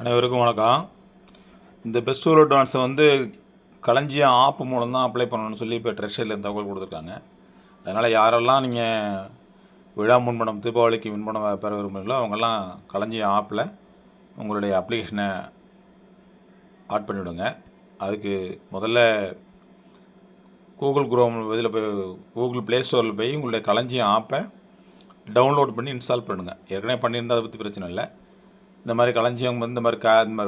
அனைவருக்கும் வணக்கம். இந்த பெஸ்ட் வேர்ல்ட் டான்ஸை களஞ்சியம் ஆப் மூலம் தான் அப்ளை பண்ணணும்னு சொல்லி இப்போ ட்ரெஷரில் தகவல் கொடுத்துருக்காங்க. அதனால் யாரெல்லாம் நீங்கள் விழா முன்பணம் தீபாவளிக்கு முன்பணம் பெற விரும்புகிறீங்களோ அவங்கெல்லாம் களஞ்சியம் ஆப்பில் உங்களுடைய அப்ளிகேஷனை ஆட் பண்ணிவிடுங்க. அதுக்கு முதல்ல கூகுள் குரோம் இதில் போய் கூகுள் ப்ளே ஸ்டோரில் போய் உங்களுடைய களஞ்சியம் ஆப்பை டவுன்லோட் பண்ணி இன்ஸ்டால் பண்ணுங்கள். ஏற்கனவே பண்ணியிருந்தால் அதை பற்றி பிரச்சனை இல்லை. இந்த மாதிரி களஞ்சியம் இந்த மாதிரி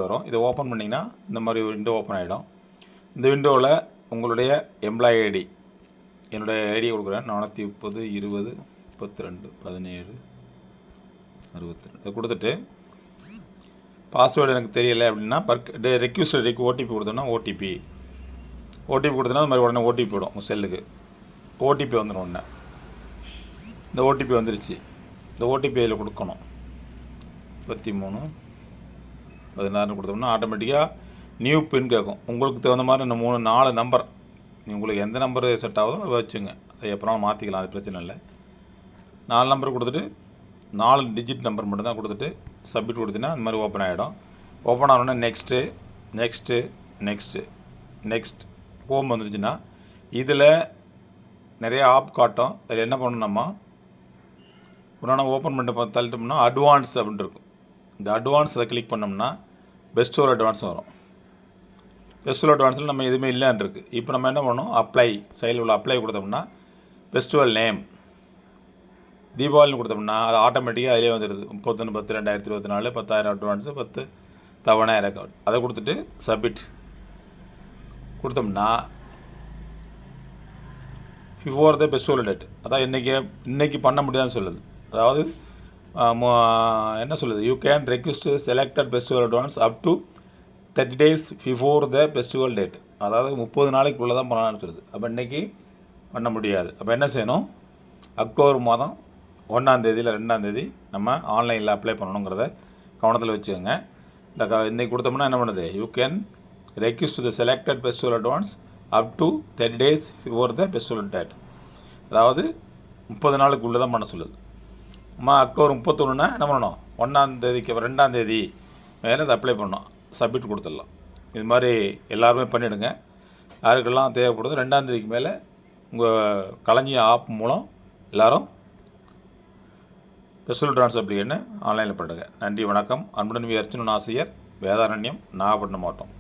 வரும். இதை ஓப்பன் பண்ணிங்கன்னா இந்த மாதிரி ஒரு விண்டோ ஓப்பன் ஆகிடும். இந்த விண்டோவில் உங்களுடைய எம்ப்ளாயி ஐடி, என்னுடைய ஐடியை கொடுக்குறேன். 430 20 32 17 62 இதை கொடுத்துட்டு பாஸ்வேர்டு எனக்கு தெரியலை அப்படின்னா ரெக்யூஸ்ட் ஓடிபி கொடுத்தோன்னா ஓடிபி கொடுத்தோன்னா இந்த மாதிரி உடனே ஓடிபி விடும் உங்கள் செல்லுக்கு. ஓடிபி வந்துடும் உடனே. இந்த ஓடிபி வந்துருச்சு. இந்த ஓடிபி அதில் கொடுக்கணும். 33 16 கொடுத்தோம்னா ஆட்டோமேட்டிக்காக நியூ பின் கேட்கும். உங்களுக்கு தகுந்த மாதிரி இந்த 4 நம்பர் உங்களுக்கு எந்த நம்பர் செட் ஆகுதோ அதை வச்சுங்க. அதை எப்போனாலும் மாற்றிக்கலாம், அது பிரச்சனை இல்லை. 4 நம்பர் கொடுத்துட்டு 4 டிஜிட் நம்பர் மட்டும் தான் கொடுத்துட்டு சப்மிட் கொடுத்தீங்கன்னா அந்த மாதிரி ஓப்பன் ஆகிடும். ஓப்பன் ஆனோடனே நெக்ஸ்ட்டு ஹோம் வந்துருச்சுன்னா இதில் நிறைய ஆப் காட்டும். அதில் என்ன பண்ணணும்னா உடனே ஓப்பன் பண்ணிட்டு தள்ளிட்டோம்னா அட்வான்ஸ் அப்படின்ட்டு இருக்கும். இந்த அட்வான்ஸ் அதை கிளிக் பண்ணோம்னா பெஸ்ட் வேர்ல்ட் அட்வான்ஸ் வரும். பெஸ்ட் வேர்ல்ட் அட்வான்ஸில் நம்ம எதுவுமே இல்லைன்னு இருக்குது. இப்போ நம்ம என்ன பண்ணணும், அப்ளை சைடில் உள்ள அப்ளை கொடுத்தோம்னா ஃபெஸ்டிவல் நேம் தீபாவளின்னு கொடுத்தோம்னா அது ஆட்டோமேட்டிக்காக அதிலே வந்துடுது. 31/10/2024 10,000 அட்வான்ஸு 10 தவணை ரெக்கார்ட். அதை கொடுத்துட்டு சப்மிட் கொடுத்தோம்னா before the best world date, அதான் இன்றைக்கி பண்ண முடியாதுன்னு சொல்லுது. அதாவது என்ன சொல்லுது, you can request selected festival advance up to 30 days before the festival date. அதாவது 30 நாளைக்குள்ளே தான் பண்ணலான்னு சொல்லுது. அப்போ இன்றைக்கி பண்ண முடியாது. அப்போ என்ன செய்யணும், அக்டோபர் மாதம் 1ஆம் தேதியில் 2ஆம் தேதி நம்ம ஆன்லைனில் அப்ளை பண்ணணுங்கிறத கவனத்தில் வச்சுக்கோங்க. இன்றைக்கி கொடுத்தோம்னா என்ன பண்ணுது, you can request the selected festival advance up to 30 days before the festival date. அதாவது 30 நாளுக்குள்ளே தான் பண்ண சொல்லுது. அக்டோபர் 31னா என்ன பண்ணணும், 1ஆம் தேதிக்கு 2ஆம் தேதி மேலே அதை அப்ளை பண்ணணும், சப்மிட் கொடுத்துடலாம். இது மாதிரி எல்லாருமே பண்ணிவிடுங்க. யாருக்கெல்லாம் தேவைப்படுது 2ஆம் தேதிக்கு மேலே உங்கள் களஞ்சியம் ஆப் மூலம் எல்லோரும் ஸ்பெஷல் ட்ரான்ஸ் அப்ளிகேஷனை ஆன்லைனில் பண்ணுங்கள். நன்றி, வணக்கம். அன்புடன் வி. அர்ச்சுனன் ஆசிரியர், வேதாரண்யம், நாகப்பட்டினம் மாவட்டம்.